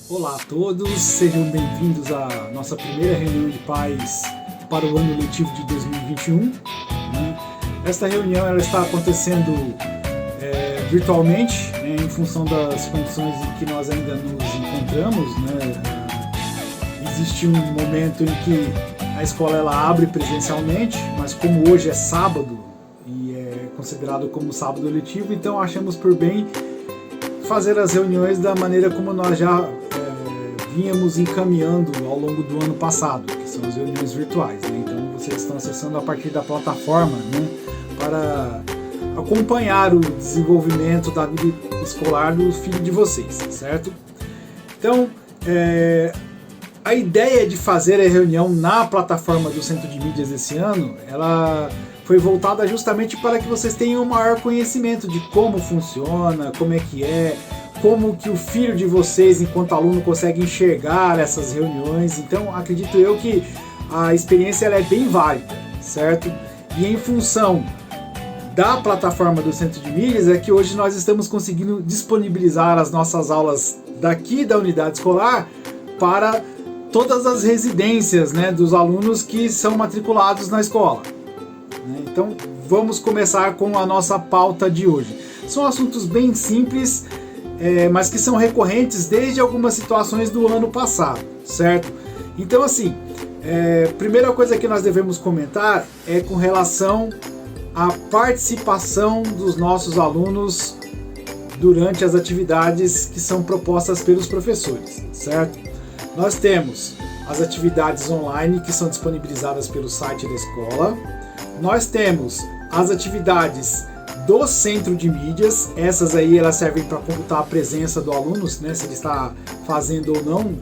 Olá a todos, sejam bem-vindos à nossa primeira reunião de pais para o ano letivo de 2021. Esta reunião ela está acontecendo virtualmente, em função das condições em que nós ainda nos encontramos. Existe um momento em que a escola ela abre presencialmente, mas como hoje é sábado e é considerado como sábado letivo, então achamos por bem fazer as reuniões da maneira como nós já vínhamos encaminhando ao longo do ano passado, que são as reuniões virtuais. Então vocês estão acessando a partir da plataforma para acompanhar o desenvolvimento da vida escolar do filho de vocês, certo? Então, a ideia de fazer a reunião na plataforma do Centro de Mídias esse ano, ela foi voltada justamente para que vocês tenham um maior conhecimento de como funciona, como é que é, como que o filho de vocês, enquanto aluno, consegue enxergar essas reuniões. Então, acredito eu que a experiência ela é bem válida, certo? E em função da plataforma do Centro de Mídias é que hoje nós estamos conseguindo disponibilizar as nossas aulas daqui da unidade escolar para todas as residências, dos alunos que são matriculados na escola. Então, vamos começar com a nossa pauta de hoje. São assuntos bem simples, mas que são recorrentes desde algumas situações do ano passado, certo? Então, assim, primeira coisa que nós devemos comentar é com relação à participação dos nossos alunos durante as atividades que são propostas pelos professores, certo? Nós temos as atividades online que são disponibilizadas pelo site da escola. Nós temos as atividades do Centro de Mídias, essas aí elas servem para computar a presença do aluno, se ele está fazendo ou não.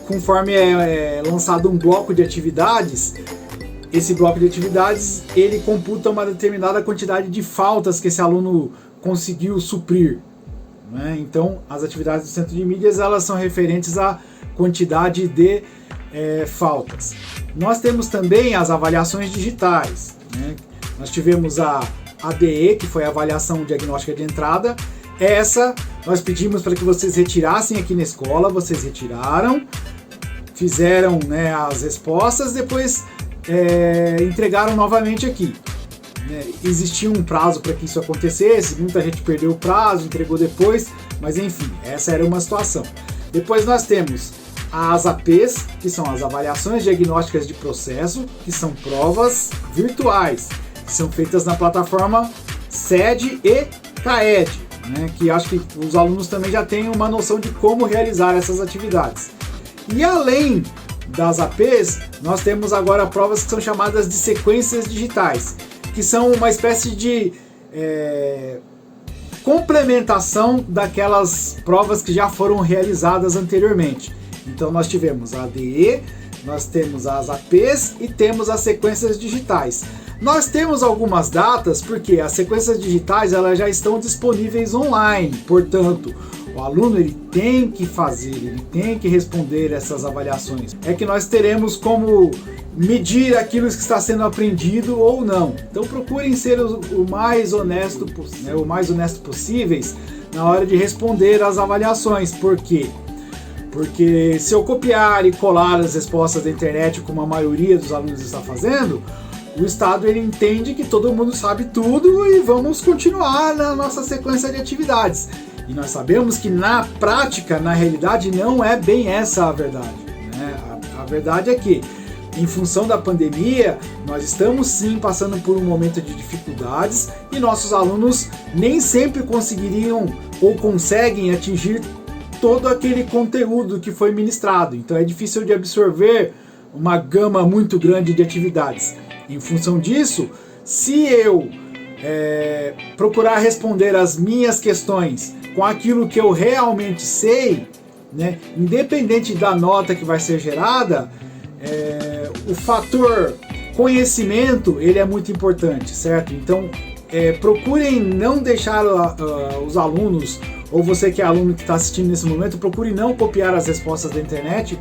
Conforme é lançado um bloco de atividades, esse bloco de atividades ele computa uma determinada quantidade de faltas que esse aluno conseguiu suprir. Então, as atividades do Centro de Mídias elas são referentes à quantidade de faltas. Nós temos também as avaliações digitais. Nós tivemos a ADE, que foi a avaliação diagnóstica de entrada. Essa nós pedimos para que vocês retirassem aqui na escola, vocês retiraram, fizeram as respostas, depois entregaram novamente aqui. Existia um prazo para que isso acontecesse, muita gente perdeu o prazo, entregou depois, mas enfim, essa era uma situação. Depois nós temos as APs, que são as avaliações diagnósticas de processo, que são provas virtuais, que são feitas na plataforma SED e CAED, que acho que os alunos também já têm uma noção de como realizar essas atividades. E além das APs, nós temos agora provas que são chamadas de sequências digitais, que são uma espécie de complementação daquelas provas que já foram realizadas anteriormente. Então nós tivemos a ADE, nós temos as APs e temos as sequências digitais. Nós temos algumas datas porque as sequências digitais elas já estão disponíveis online, portanto o aluno ele tem que fazer, ele tem que responder essas avaliações. É que nós teremos como medir aquilo que está sendo aprendido ou não. Então procurem ser o mais honesto possíveis na hora de responder às avaliações. Por quê? Porque se eu copiar e colar as respostas da internet, como a maioria dos alunos está fazendo, o Estado ele entende que todo mundo sabe tudo e vamos continuar na nossa sequência de atividades. E nós sabemos que na prática, na realidade, não é bem essa a verdade. A verdade é que, em função da pandemia, nós estamos sim passando por um momento de dificuldades e nossos alunos nem sempre conseguiriam ou conseguem atingir todo aquele conteúdo que foi ministrado. Então é difícil de absorver uma gama muito grande de atividades. Em função disso, se eu procurar responder as minhas questões com aquilo que eu realmente sei, independente da nota que vai ser gerada, o fator conhecimento ele é muito importante, certo? Então procurem não deixar os alunos, ou você que é aluno que está assistindo nesse momento, procure não copiar as respostas da internet,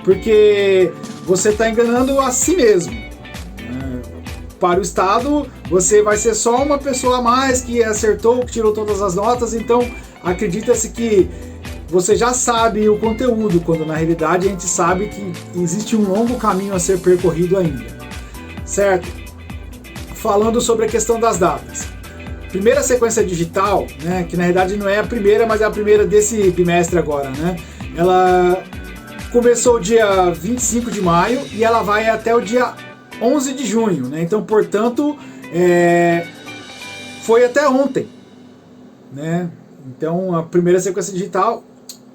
porque você está enganando a si mesmo. Para o Estado, você vai ser só uma pessoa a mais que acertou, que tirou todas as notas, então acredita-se que você já sabe o conteúdo, quando na realidade a gente sabe que existe um longo caminho a ser percorrido ainda, certo? Falando sobre a questão das datas. Primeira sequência digital, né, que na realidade não é a primeira, mas é a primeira desse bimestre agora, né? Ela começou dia 25 de maio e ela vai até o dia 11 de junho, né? Então, portanto, foi até ontem, né? Então, a primeira sequência digital,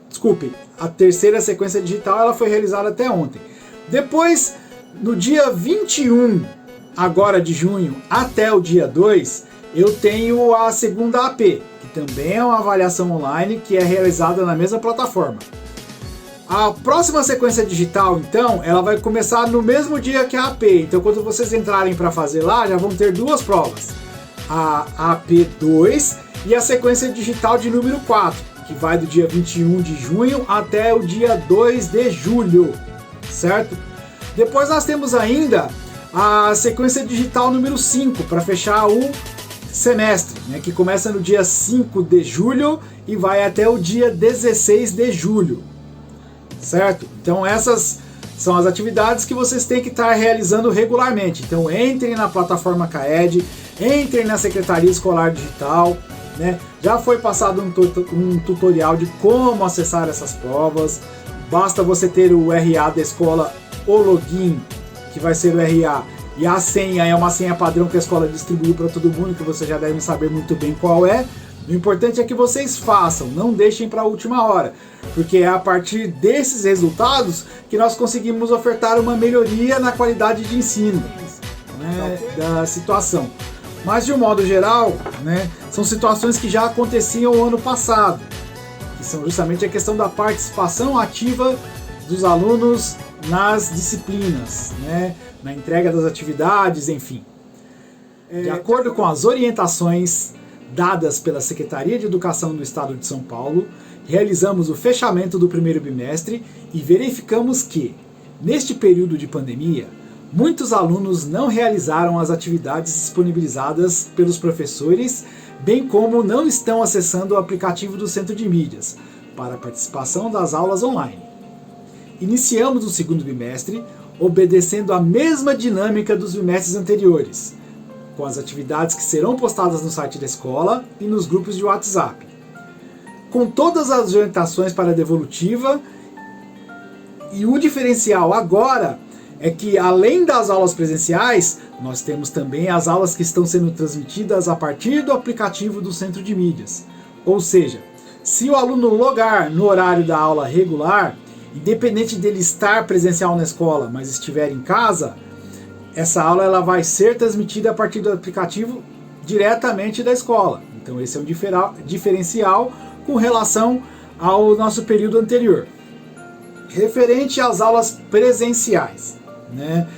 desculpe, a terceira sequência digital, ela foi realizada até ontem. Depois, no dia 21 agora de junho até o dia 2, eu tenho a segunda AP, que também é uma avaliação online que é realizada na mesma plataforma. A próxima sequência digital, então, ela vai começar no mesmo dia que a AP. Então, quando vocês entrarem para fazer lá, já vão ter duas provas. A AP2 e a sequência digital de número 4, que vai do dia 21 de junho até o dia 2 de julho, certo? Depois nós temos ainda a sequência digital número 5, para fechar o semestre, né, que começa no dia 5 de julho e vai até o dia 16 de julho. Certo? Então essas são as atividades que vocês têm que estar realizando regularmente. Então entrem na plataforma CAED, entrem na Secretaria Escolar Digital, né? Já foi passado um tutorial de como acessar essas provas. Basta você ter o RA da escola, o login, que vai ser o RA, e a senha é uma senha padrão que a escola distribuiu para todo mundo, que vocês já devem saber muito bem qual é. O importante é que vocês façam, não deixem para a última hora, porque é a partir desses resultados que nós conseguimos ofertar uma melhoria na qualidade de ensino, né, da situação. Mas de um modo geral, né, são situações que já aconteciam o ano passado, que são justamente a questão da participação ativa dos alunos nas disciplinas, né, na entrega das atividades, enfim. De acordo com as orientações dadas pela Secretaria de Educação do Estado de São Paulo, realizamos o fechamento do primeiro bimestre e verificamos que, neste período de pandemia, muitos alunos não realizaram as atividades disponibilizadas pelos professores, bem como não estão acessando o aplicativo do Centro de Mídias para a participação das aulas online. Iniciamos o segundo bimestre obedecendo a mesma dinâmica dos bimestres anteriores, com as atividades que serão postadas no site da escola e nos grupos de WhatsApp. Com todas as orientações para a devolutiva, e o diferencial agora é que, além das aulas presenciais, nós temos também as aulas que estão sendo transmitidas a partir do aplicativo do Centro de Mídias. Ou seja, se o aluno logar no horário da aula regular, independente dele estar presencial na escola, mas estiver em casa, essa aula ela vai ser transmitida a partir do aplicativo diretamente da escola. Então esse é um diferencial com relação ao nosso período anterior. Referente às aulas presenciais, né?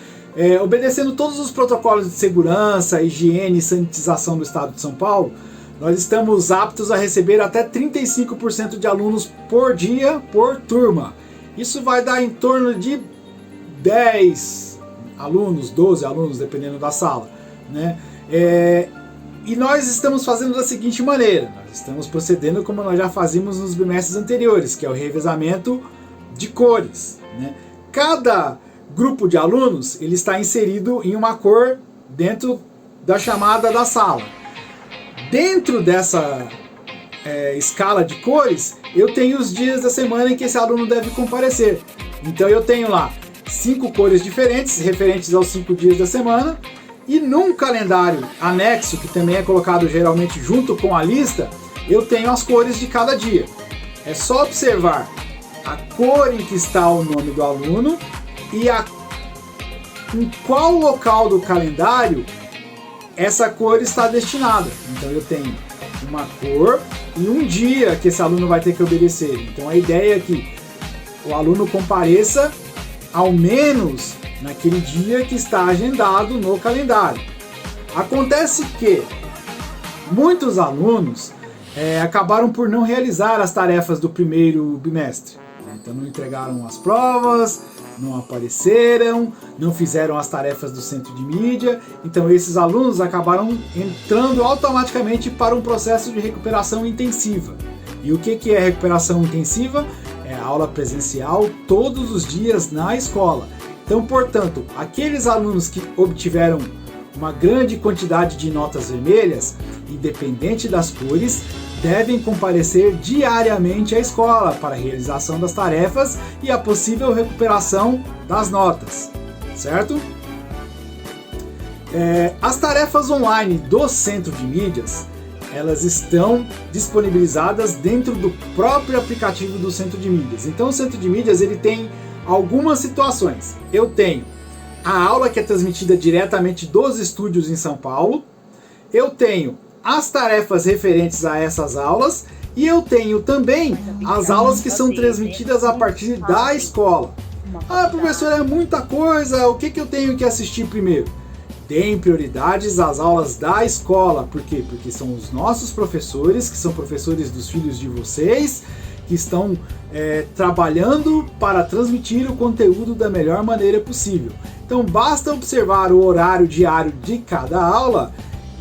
Obedecendo todos os protocolos de segurança, higiene e sanitização do Estado de São Paulo, nós estamos aptos a receber até 35% de alunos por dia, por turma. Isso vai dar em torno de 10 alunos, 12 alunos, dependendo da sala, né? E nós estamos fazendo da seguinte maneira: nós estamos procedendo como nós já fazíamos nos bimestres anteriores, que é o revezamento de cores, né? Cada grupo de alunos ele está inserido em uma cor dentro da chamada da sala. Dentro dessa escala de cores, eu tenho os dias da semana em que esse aluno deve comparecer. Então eu tenho lá 5 cores diferentes, referentes aos 5 dias da semana, e num calendário anexo, que também é colocado geralmente junto com a lista, eu tenho as cores de cada dia. É só observar a cor em que está o nome do aluno e em qual local do calendário essa cor está destinada. Então eu tenho uma cor e um dia que esse aluno vai ter que obedecer. Então a ideia é que o aluno compareça ao menos naquele dia que está agendado no calendário. Acontece que muitos alunos acabaram por não realizar as tarefas do primeiro bimestre. Então não entregaram as provas, não apareceram, não fizeram as tarefas do Centro de Mídia. Então esses alunos acabaram entrando automaticamente para um processo de recuperação intensiva. E o que é recuperação intensiva? É aula presencial todos os dias na escola. Então, portanto, aqueles alunos que obtiveram uma grande quantidade de notas vermelhas, independente das cores, devem comparecer diariamente à escola para a realização das tarefas e a possível recuperação das notas, certo? As tarefas online do Centro de Mídias, elas estão disponibilizadas dentro do próprio aplicativo do Centro de Mídias. Então o Centro de Mídias ele tem algumas situações. Eu tenho a aula que é transmitida diretamente dos estúdios em São Paulo, eu tenho as tarefas referentes a essas aulas e eu tenho também as aulas que são transmitidas a partir da escola. Ah, professor, é muita coisa, o que eu tenho que assistir primeiro? Deem prioridades às aulas da escola. Por quê? Porque são os nossos professores, que são professores dos filhos de vocês, que estão trabalhando para transmitir o conteúdo da melhor maneira possível. Então basta observar o horário diário de cada aula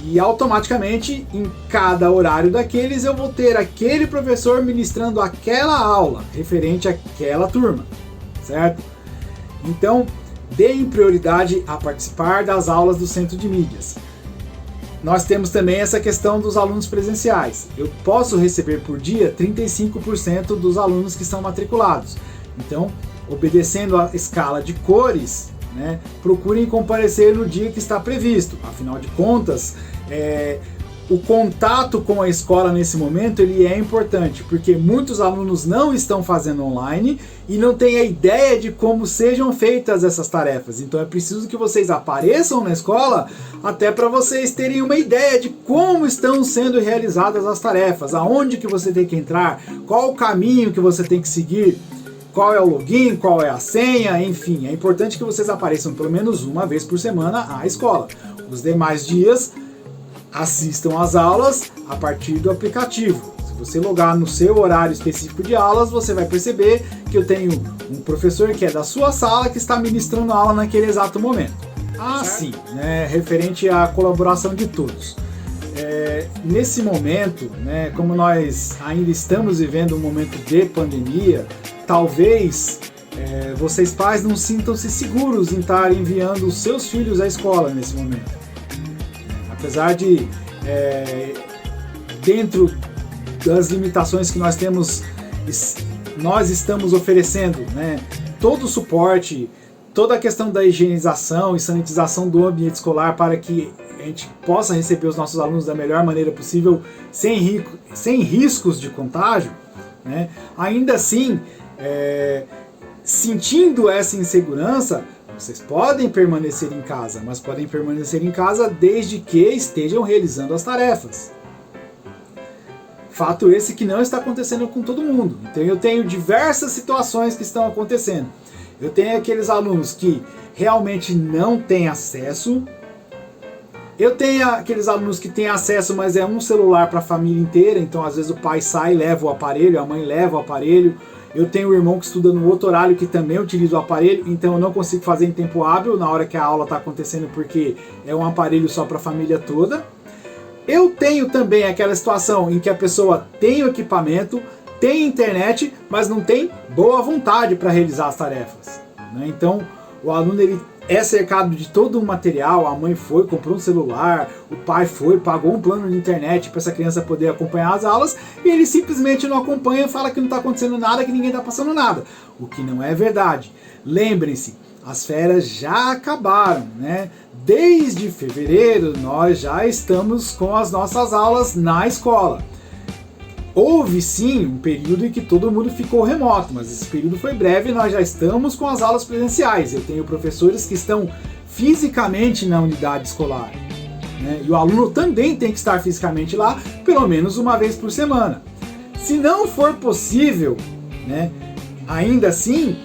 e automaticamente em cada horário daqueles eu vou ter aquele professor ministrando aquela aula referente àquela turma, certo? Então deem prioridade a participar das aulas do Centro de Mídias. Nós temos também essa questão dos alunos presenciais. Eu posso receber por dia 35% dos alunos que estão matriculados. Então, obedecendo a escala de cores, né, procurem comparecer no dia que está previsto. Afinal de contas, o contato com a escola nesse momento ele é importante, porque muitos alunos não estão fazendo online e não têm a ideia de como sejam feitas essas tarefas. Então é preciso que vocês apareçam na escola até para vocês terem uma ideia de como estão sendo realizadas as tarefas, aonde que você tem que entrar, qual o caminho que você tem que seguir, qual é o login, qual é a senha, enfim. É importante que vocês apareçam pelo menos uma vez por semana à escola. Os demais dias assistam às aulas a partir do aplicativo. Se você logar no seu horário específico de aulas, você vai perceber que eu tenho um professor que é da sua sala que está ministrando a aula naquele exato momento. Sim, né, referente à colaboração de todos. Nesse momento, né, como nós ainda estamos vivendo um momento de pandemia, talvez vocês pais não sintam-se seguros em estar enviando os seus filhos à escola nesse momento. Apesar de, dentro das limitações que nós temos, nós estamos oferecendo, né, todo o suporte, toda a questão da higienização e sanitização do ambiente escolar para que a gente possa receber os nossos alunos da melhor maneira possível, sem riscos de contágio, né, ainda assim, sentindo essa insegurança, vocês podem permanecer em casa, mas podem permanecer em casa desde que estejam realizando as tarefas. Fato esse que não está acontecendo com todo mundo. Então eu tenho diversas situações que estão acontecendo. Eu tenho aqueles alunos que realmente não têm acesso. Eu tenho aqueles alunos que têm acesso, mas é um celular para a família inteira. Então às vezes o pai sai e leva o aparelho, a mãe leva o aparelho. Eu tenho um irmão que estuda no outro horário que também utiliza o aparelho, então eu não consigo fazer em tempo hábil na hora que a aula está acontecendo, porque é um aparelho só para a família toda. Eu tenho também aquela situação em que a pessoa tem o equipamento, tem internet, mas não tem boa vontade para realizar as tarefas, né? Então o aluno ele é cercado de todo um material, a mãe foi, comprou um celular, o pai foi, pagou um plano de internet para essa criança poder acompanhar as aulas, e ele simplesmente não acompanha, fala que não está acontecendo nada, que ninguém está passando nada, o que não é verdade. Lembrem-se, as férias já acabaram, né? Desde fevereiro nós já estamos com as nossas aulas na escola. Houve sim um período em que todo mundo ficou remoto, mas esse período foi breve e nós já estamos com as aulas presenciais. Eu tenho professores que estão fisicamente na unidade escolar, né? E o aluno também tem que estar fisicamente lá, pelo menos uma vez por semana. Se não for possível, né, ainda assim,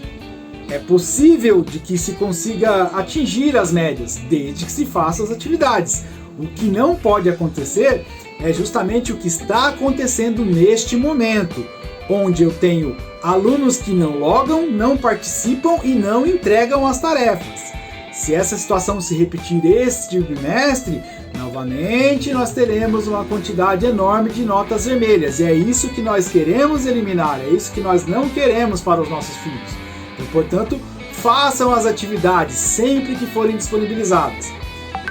é possível de que se consiga atingir as médias, desde que se faça as atividades. O que não pode acontecer é justamente o que está acontecendo neste momento, onde eu tenho alunos que não logam, não participam e não entregam as tarefas. Se essa situação se repetir este bimestre, nós novamente nós teremos uma quantidade enorme de notas vermelhas. E é isso que nós queremos eliminar, é isso que nós não queremos para os nossos filhos. Então, portanto, façam as atividades sempre que forem disponibilizadas.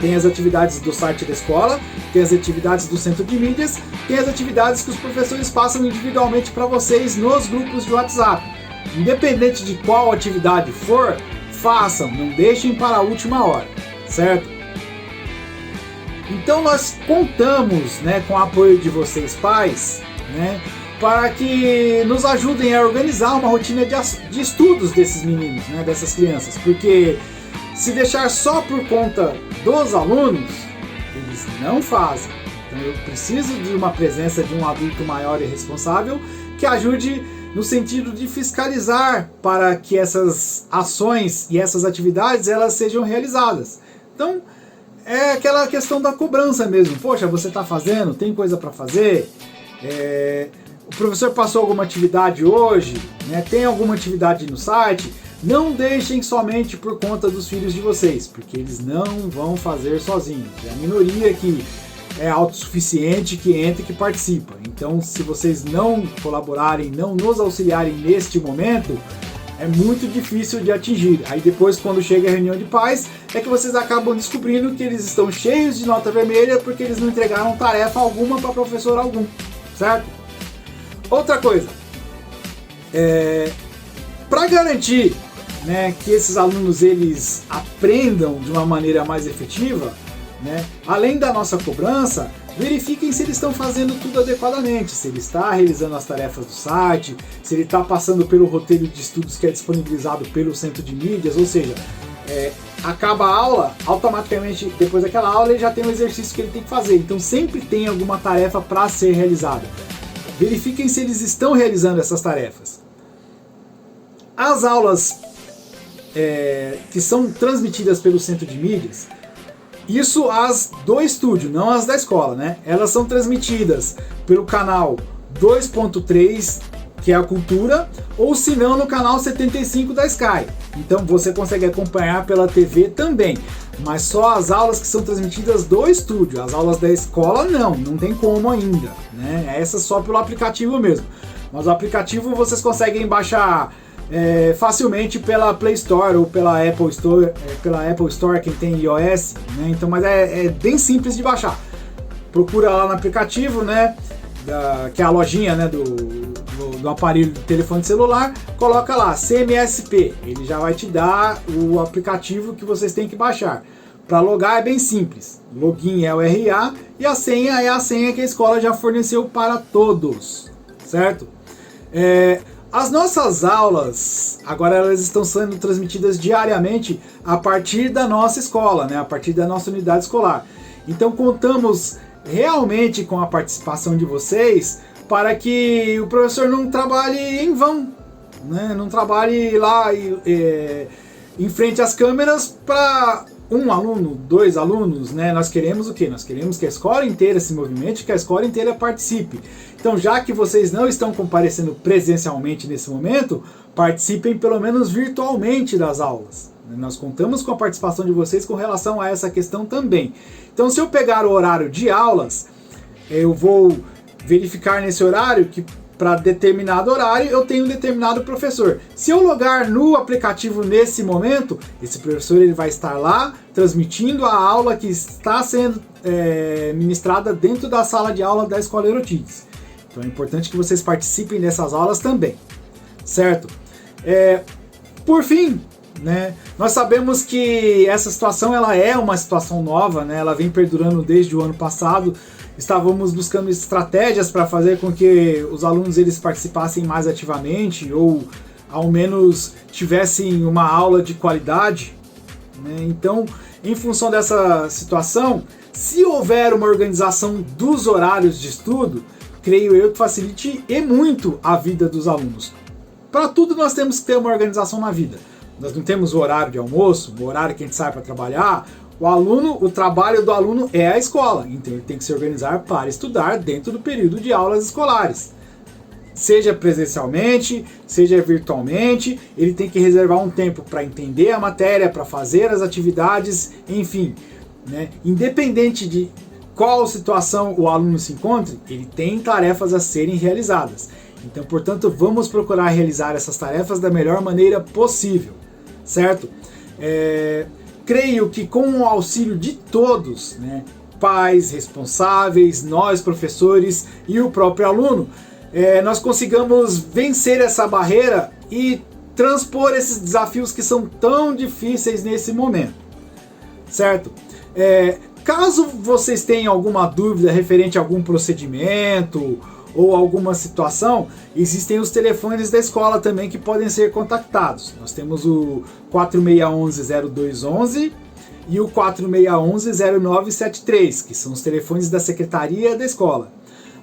Tem as atividades do site da escola, tem as atividades do centro de mídias, tem as atividades que os professores passam individualmente para vocês nos grupos de WhatsApp. Independente de qual atividade for, façam, não deixem para a última hora, certo? Então nós contamos, né, com o apoio de vocês pais, né, para que nos ajudem a organizar uma rotina de estudos desses meninos, né, dessas crianças, porque se deixar só por conta dos alunos, eles não fazem. Então eu preciso de uma presença de um adulto maior e responsável que ajude no sentido de fiscalizar para que essas ações e essas atividades elas sejam realizadas. Então é aquela questão da cobrança mesmo. Poxa, você está fazendo? Tem coisa para fazer? O professor passou alguma atividade hoje? Né? Tem alguma atividade no site? Não deixem somente por conta dos filhos de vocês, porque eles não vão fazer sozinhos. É a minoria que é autossuficiente, que entra e que participa. Então, se vocês não colaborarem, não nos auxiliarem neste momento, é muito difícil de atingir. Aí depois, quando chega a reunião de pais, é que vocês acabam descobrindo que eles estão cheios de nota vermelha porque eles não entregaram tarefa alguma para professor algum, certo? Outra coisa, para garantir, né, que esses alunos eles aprendam de uma maneira mais efetiva, né, além da nossa cobrança, verifiquem se eles estão fazendo tudo adequadamente, se ele está realizando as tarefas do site, se ele está passando pelo roteiro de estudos que é disponibilizado pelo centro de mídias, ou seja, acaba a aula, automaticamente depois daquela aula ele já tem um exercício que ele tem que fazer, então sempre tem alguma tarefa para ser realizada. Verifiquem se eles estão realizando essas tarefas. As aulas que são transmitidas pelo centro de mídias, isso as do estúdio, não as da escola, né? Elas são transmitidas pelo canal 2.3, que é a Cultura, ou se não no canal 75 da Sky. Então você consegue acompanhar pela TV também, mas só as aulas que são transmitidas do estúdio. As aulas da escola não tem como ainda, né? Essa só pelo aplicativo mesmo. Mas o aplicativo vocês conseguem baixar facilmente pela Play Store ou pela Apple Store, quem tem iOS, né? Então, mas é bem simples de baixar. Procura lá no aplicativo, né? Que é a lojinha, né, do aparelho do telefone celular, coloca lá CMSP, ele já vai te dar o aplicativo que vocês têm que baixar. Para logar é bem simples, login é o RA e a senha é a senha que a escola já forneceu para todos, certo? As nossas aulas, agora elas estão sendo transmitidas diariamente a partir da nossa escola, né? A partir da nossa unidade escolar. Então contamos realmente com a participação de vocês para que o professor não trabalhe em vão, né? Não trabalhe lá em frente às câmeras para um aluno, 2 alunos, né? Nós queremos o quê? Nós queremos que a escola inteira se movimente, que a escola inteira participe. Então, já que vocês não estão comparecendo presencialmente nesse momento, participem pelo menos virtualmente das aulas. Nós contamos com a participação de vocês com relação a essa questão também. Então, se eu pegar o horário de aulas, eu vou verificar nesse horário que para determinado horário eu tenho um determinado professor. Se eu logar no aplicativo nesse momento, esse professor ele vai estar lá transmitindo a aula que está sendo ministrada dentro da sala de aula da Escola Eurotides. Então é importante que vocês participem dessas aulas também, certo? Por fim, né, nós sabemos que essa situação ela é uma situação nova, né, ela vem perdurando desde o ano passado. Estávamos buscando estratégias para fazer com que os alunos eles participassem mais ativamente ou ao menos tivessem uma aula de qualidade, né? Então, em função dessa situação, se houver uma organização dos horários de estudo, creio eu que facilite e muito a vida dos alunos. Para tudo nós temos que ter uma organização na vida. Nós não temos o horário de almoço, o horário que a gente sai para trabalhar. O trabalho do aluno é a escola, então ele tem que se organizar para estudar dentro do período de aulas escolares. Seja presencialmente, seja virtualmente, ele tem que reservar um tempo para entender a matéria, para fazer as atividades, enfim, né? Independente qual situação o aluno se encontre, ele tem tarefas a serem realizadas. Então, portanto, vamos procurar realizar essas tarefas da melhor maneira possível, certo? Creio que com o auxílio de todos, né, pais, responsáveis, nós professores e o próprio aluno, nós consigamos vencer essa barreira e transpor esses desafios que são tão difíceis nesse momento, certo? Caso vocês tenham alguma dúvida referente a algum procedimento ou alguma situação, existem os telefones da escola também que podem ser contactados. Nós temos o 4611-0211 e o 4611-0973, que são os telefones da secretaria da escola.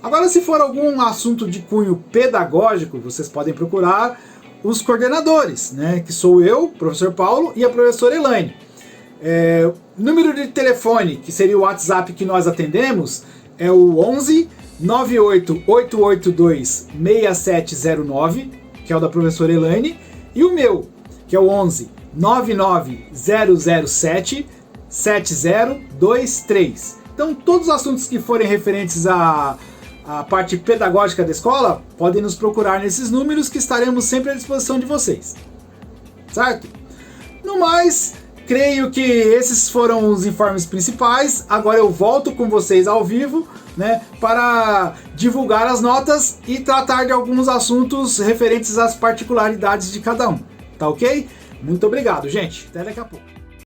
Agora, se for algum assunto de cunho pedagógico, vocês podem procurar os coordenadores, né, que sou eu, professor Paulo, e a professora Elaine. Número de telefone, que seria o WhatsApp que nós atendemos, é o 11 98882 6709, que é o da professora Elaine, e o meu, que é o 11 99007 7023. Então, todos os assuntos que forem referentes à parte pedagógica da escola, podem nos procurar nesses números que estaremos sempre à disposição de vocês. Certo? No mais, creio que esses foram os informes principais. Agora eu volto com vocês ao vivo, né, para divulgar as notas e tratar de alguns assuntos referentes às particularidades de cada um. Tá ok? Muito obrigado, gente. Até daqui a pouco.